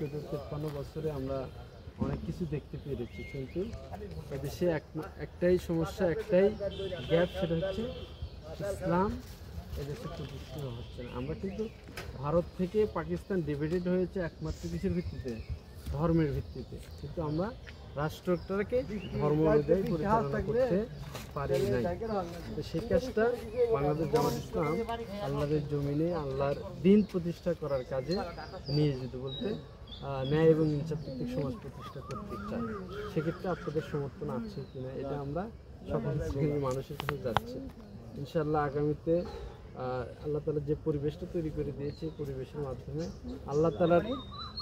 বিগত 53 বছরে আমরা অনেক কিছু দেখতে পেরেছি, কিন্তু এদেশে একটাই সমস্যা, একটাই গ্যাপ, সেটা হচ্ছে ইসলাম এদেশে প্রতিষ্ঠিত হচ্ছে না। আমরা কিন্তু ভারত থেকে পাকিস্তান ডিভাইডেড হয়েছে একমাত্র কিসের ভিত্তিতে? ধর্মের ভিত্তিতে, কিন্তু আমরা রাষ্ট্রটাকে ধর্ম অনুযায়ী পরিচালনা করতে পারি নাই। তো সেই কাজটা বাংলাদেশ জামাত ইসলাম আল্লাহর জমিনে আল্লাহর দিন প্রতিষ্ঠা করার কাজে নিয়োজিত, বলতে ন্যায় এবং ইনসাফভিত্তিক সমাজ প্রতিষ্ঠা করতে চাই। সেক্ষেত্রে আপনাদের সমর্থন আছে কিনা, এটা আমরা সকল শ্রেণীর মানুষের কাছে যাচ্ছি। ইনশাআল্লাহ আগামীতে আল্লাহ তালা যে পরিবেশটা তৈরি করে দিয়েছে, এই পরিবেশের মাধ্যমে আল্লাহ তালার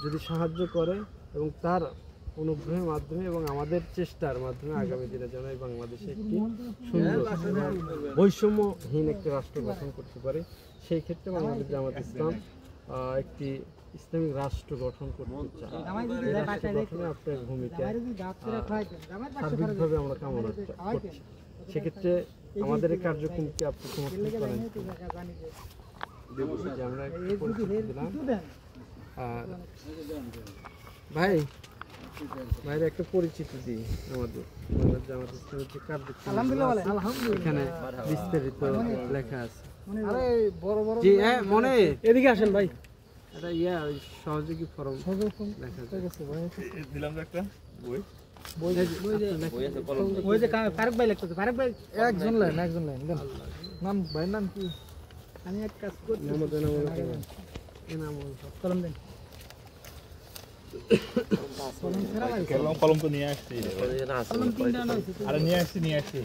যদি সাহায্য করে এবং তার অনুগ্রহের মাধ্যমে এবং আমাদের চেষ্টার মাধ্যমে আগামী দিনে যেন এই বাংলাদেশে একটি সুন্দর বৈষম্যহীন একটি রাষ্ট্র গঠন করতে পারে, সেই ক্ষেত্রে বাংলাদেশ জামাত ইসলাম একটি ইসলামিক রাষ্ট্র গঠন করতে চাই। এই রাষ্ট্র গঠনে আপনার ভূমিকা সার্বিকভাবে আমরা কামনা করছি। সেক্ষেত্রে আমাদের এই কার্যক্রমকে আপনি সমর্থন করেন? আমরা দিলাম ভাই, ভাইয়ের একটা পরিচিতি দিই। আমাদের জামাত ইসলামের যে কার্যক্রম এখানে বিস্তারিত লেখা আছে। জি হ্যাঁ, মনে এদিকে আসেন ভাই। এটা সহযোগী ফরম লেখা দিলাম একটা বই। ফারুক ভাই লিখতেছে। ফারুক ভাই একজন লাইন নাম, ভাইয়ের নাম কি? আমি এক কাজ করি, কলম দেন। কলম তো নিয়ে আসছি, আরে নিয়ে আসছি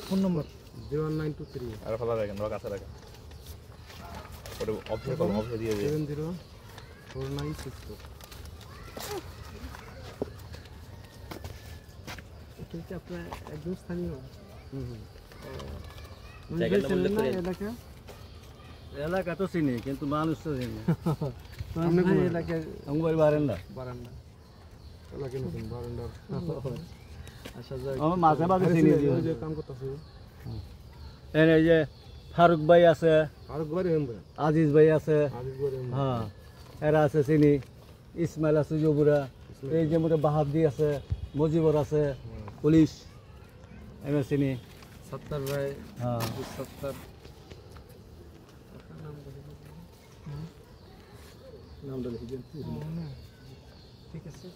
ফোন নম্বর 01923 আর ফলা রাখেন, কাছে রাখেন, ওটা অফিসে দিয়ে দিন 704964। এটা আপনার একদম স্থানীয়? এলাকা তো চিনি, কিন্তু মানুষ তো চিনি। বারান্দা মাঝে মাঝে চিনি। এই যে ফারুক ভাই আছে, আজিজ ভাই আছে, হ্যাঁ এরা আছে চিনি। ইসমাইল আছে, জবুরা, এই যে মোটে বাহাদি আছে, মজিবর আছে, পুলিশ এরা চিনি। সত্তর ভাই, হ্যাঁ সত্তর নাম ঠিক আছে।